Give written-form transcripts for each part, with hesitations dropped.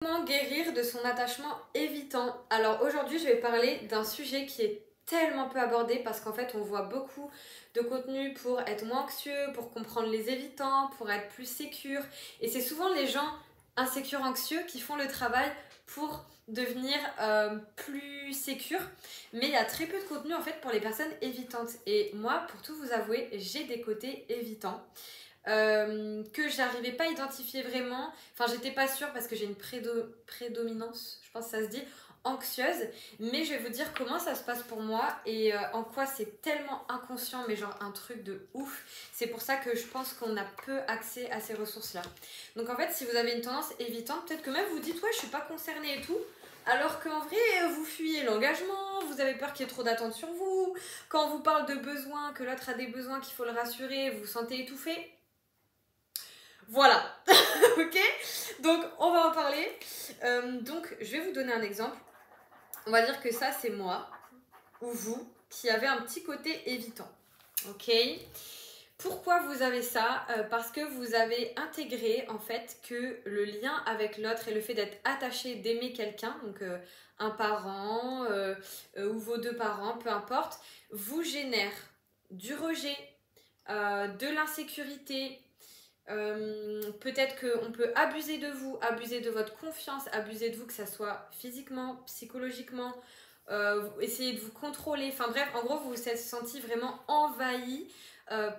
Comment guérir de son attachement évitant? Alors aujourd'hui je vais parler d'un sujet qui est tellement peu abordé parce qu'en fait on voit beaucoup de contenu pour être moins anxieux, pour comprendre les évitants, pour être plus sécure, et c'est souvent les gens insécures, anxieux qui font le travail pour devenir plus sécure, mais il y a très peu de contenu en fait pour les personnes évitantes, et moi pour tout vous avouer j'ai des côtés évitants que j'arrivais pas à identifier vraiment. Enfin, j'étais pas sûre parce que j'ai une prédominance, je pense que ça se dit, anxieuse. Mais je vais vous dire comment ça se passe pour moi et en quoi c'est tellement inconscient, mais genre un truc de ouf. C'est pour ça que je pense qu'on a peu accès à ces ressources-là. Donc en fait, si vous avez une tendance évitante, peut-être que même vous dites ouais, je suis pas concernée et tout. Alors qu'en vrai, vous fuyez l'engagement, vous avez peur qu'il y ait trop d'attentes sur vous. Quand on vous parle de besoins, que l'autre a des besoins, qu'il faut le rassurer, vous vous sentez étouffé. Voilà, ok. Donc on va en parler. Donc je vais vous donner un exemple. On va dire que ça c'est moi ou vous qui avez un petit côté évitant, ok. Pourquoi vous avez ça? Parce que vous avez intégré en fait que le lien avec l'autre et le fait d'être attaché, d'aimer quelqu'un, donc un parent ou vos deux parents, peu importe, vous génère du rejet, de l'insécurité. Peut-être qu'on peut abuser de vous, abuser de votre confiance, abuser de vous, que ça soit physiquement, psychologiquement, essayer de vous contrôler. Enfin bref, en gros, vous vous êtes senti vraiment envahi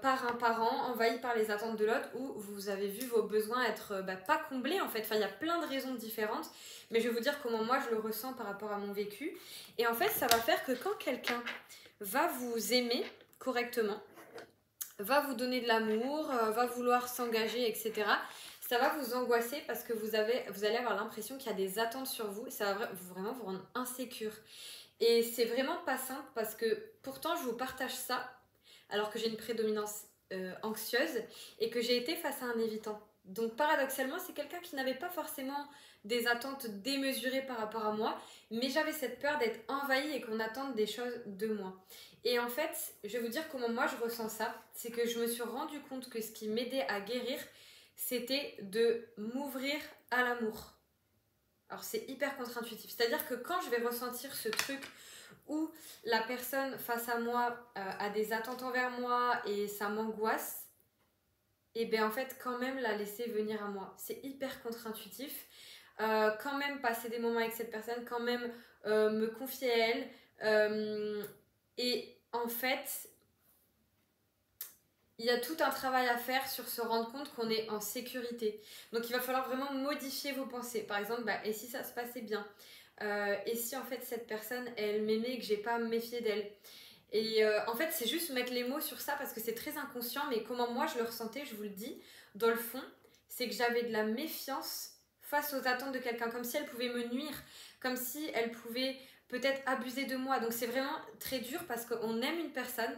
par un parent, envahi par les attentes de l'autre, où vous avez vu vos besoins être pas comblés en fait. Enfin, il y a plein de raisons différentes, mais je vais vous dire comment moi je le ressens par rapport à mon vécu. Et en fait, ça va faire que quand quelqu'un va vous aimer correctement, va vous donner de l'amour, va vouloir s'engager, etc., ça va vous angoisser parce que vous allez avoir l'impression qu'il y a des attentes sur vous et ça va vraiment vous rendre insécure. Et c'est vraiment pas simple parce que pourtant je vous partage ça alors que j'ai une prédominance anxieuse et que j'ai été face à un évitant. Donc paradoxalement, c'est quelqu'un qui n'avait pas forcément des attentes démesurées par rapport à moi, mais j'avais cette peur d'être envahie et qu'on attende des choses de moi. Et en fait, je vais vous dire comment moi je ressens ça, c'est que je me suis rendu compte que ce qui m'aidait à guérir, c'était de m'ouvrir à l'amour. Alors c'est hyper contre-intuitif, c'est-à-dire que quand je vais ressentir ce truc où la personne face à moi a des attentes envers moi et ça m'angoisse, et bien en fait quand même la laisser venir à moi. C'est hyper contre-intuitif. Quand même passer des moments avec cette personne, quand même me confier à elle. Et en fait, il y a tout un travail à faire sur se rendre compte qu'on est en sécurité. Donc il va falloir vraiment modifier vos pensées. Par exemple, et si ça se passait bien, et si en fait cette personne elle m'aimait et que j'ai pas à me méfier d'elle. Et en fait c'est juste mettre les mots sur ça parce que c'est très inconscient, mais comment moi je le ressentais, je vous le dis, dans le fond, c'est que j'avais de la méfiance face aux attentes de quelqu'un, comme si elle pouvait me nuire, comme si elle pouvait peut-être abuser de moi. Donc c'est vraiment très dur parce qu'on aime une personne.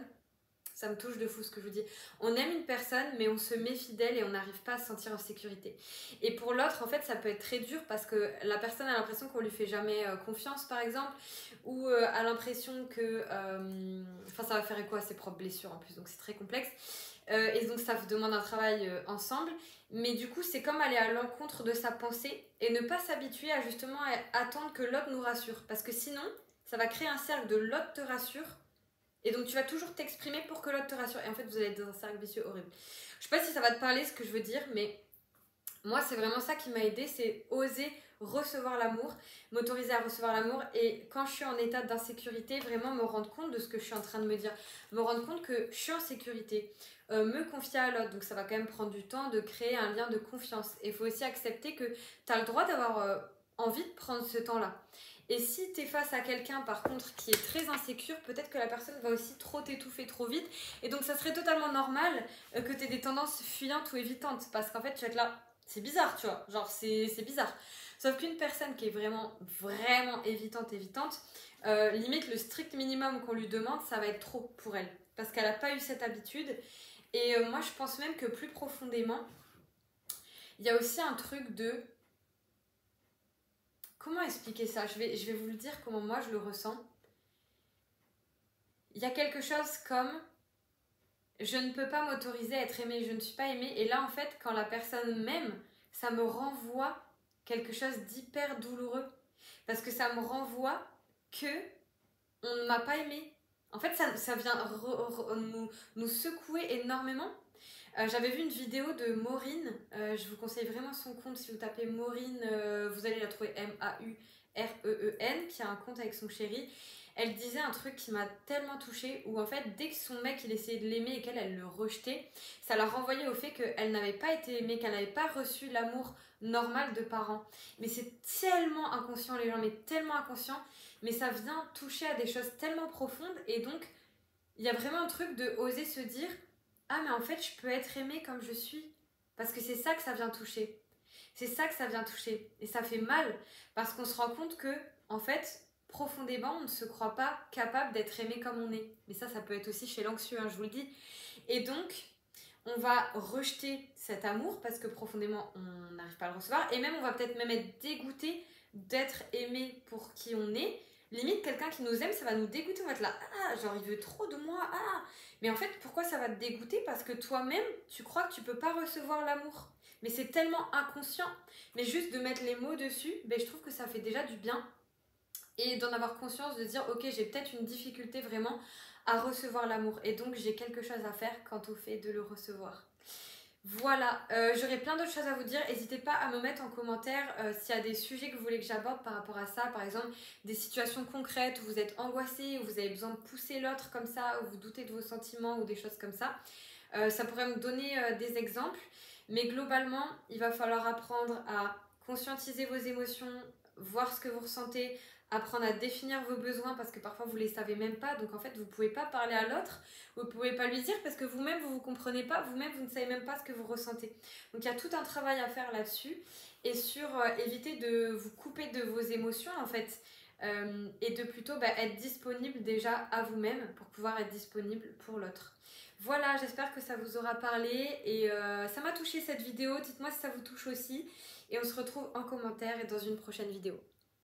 Ça me touche de fou ce que je vous dis. On aime une personne, mais on se méfie d'elle et on n'arrive pas à se sentir en sécurité. Et pour l'autre, en fait, ça peut être très dur parce que la personne a l'impression qu'on lui fait jamais confiance, par exemple, ou a l'impression que... Enfin, ça va faire écho à ses propres blessures en plus, donc c'est très complexe. Et donc, ça demande un travail ensemble. Mais du coup, c'est comme aller à l'encontre de sa pensée et ne pas s'habituer à justement attendre que l'autre nous rassure. Parce que sinon, ça va créer un cercle de l'autre te rassure. Et donc tu vas toujours t'exprimer pour que l'autre te rassure. Et en fait, vous allez être dans un cercle vicieux horrible. Je sais pas si ça va te parler ce que je veux dire, mais moi, c'est vraiment ça qui m'a aidée, c'est oser recevoir l'amour, m'autoriser à recevoir l'amour. Et quand je suis en état d'insécurité, vraiment me rendre compte de ce que je suis en train de me dire. Me rendre compte que je suis en sécurité. Me confier à l'autre. Donc ça va quand même prendre du temps de créer un lien de confiance. Et il faut aussi accepter que tu as le droit d'avoir envie de prendre ce temps-là. Et si tu es face à quelqu'un par contre qui est très insécure, peut-être que la personne va aussi trop t'étouffer trop vite. Et donc ça serait totalement normal que tu aies des tendances fuyantes ou évitantes. Parce qu'en fait tu vas être là, c'est bizarre tu vois, genre c'est bizarre. Sauf qu'une personne qui est vraiment, vraiment évitante, limite le strict minimum qu'on lui demande, ça va être trop pour elle. Parce qu'elle n'a pas eu cette habitude. Et moi je pense même que plus profondément, il y a aussi un truc de... Comment expliquer ça? Je vais vous le dire comment moi je le ressens. Il y a quelque chose comme je ne peux pas m'autoriser à être aimée, je ne suis pas aimée. Et là en fait quand la personne m'aime, ça me renvoie quelque chose d'hyper douloureux. Parce que ça me renvoie que on ne m'a pas aimé. En fait, ça vient nous secouer énormément. J'avais vu une vidéo de Maureen, je vous conseille vraiment son compte, si vous tapez Maureen, vous allez la trouver Maureen, qui a un compte avec son chéri. Elle disait un truc qui m'a tellement touchée, où en fait, dès que son mec il essayait de l'aimer et qu'elle elle le rejetait, ça la renvoyait au fait qu'elle n'avait pas été aimée, qu'elle n'avait pas reçu l'amour normal de parents. Mais c'est tellement inconscient, les gens, mais tellement inconscient, mais ça vient toucher à des choses tellement profondes, et donc il y a vraiment un truc de oser se dire ah mais en fait je peux être aimée comme je suis, parce que c'est ça que ça vient toucher, c'est ça que ça vient toucher, et ça fait mal parce qu'on se rend compte que en fait profondément on ne se croit pas capable d'être aimé comme on est, mais ça peut être aussi chez l'anxieux, hein, je vous le dis. Et donc on va rejeter cet amour parce que profondément on n'arrive pas à le recevoir, et même on va peut-être même être dégoûté d'être aimé pour qui on est. Limite, quelqu'un qui nous aime, ça va nous dégoûter. On va être là, ah, genre il veut trop de moi, ah. Mais en fait, pourquoi ça va te dégoûter? Parce que toi-même, tu crois que tu peux pas recevoir l'amour. Mais c'est tellement inconscient. Mais juste de mettre les mots dessus, ben, je trouve que ça fait déjà du bien. Et d'en avoir conscience, de dire, ok, j'ai peut-être une difficulté vraiment à recevoir l'amour. Et donc, j'ai quelque chose à faire quant au fait de le recevoir. Voilà, j'aurais plein d'autres choses à vous dire. N'hésitez pas à me mettre en commentaire s'il y a des sujets que vous voulez que j'aborde par rapport à ça. Par exemple, des situations concrètes où vous êtes angoissé, où vous avez besoin de pousser l'autre comme ça, où vous doutez de vos sentiments ou des choses comme ça. Ça pourrait me donner des exemples. Mais globalement, il va falloir apprendre à conscientiser vos émotions, voir ce que vous ressentez, apprendre à définir vos besoins parce que parfois vous les savez même pas, donc en fait vous pouvez pas parler à l'autre, vous pouvez pas lui dire parce que vous-même vous comprenez pas, vous-même vous ne savez même pas ce que vous ressentez. Donc il y a tout un travail à faire là-dessus, et sur éviter de vous couper de vos émotions en fait, et de plutôt être disponible déjà à vous-même pour pouvoir être disponible pour l'autre. Voilà, j'espère que ça vous aura parlé, et ça m'a touché cette vidéo. Dites-moi si ça vous touche aussi, et on se retrouve en commentaire et dans une prochaine vidéo.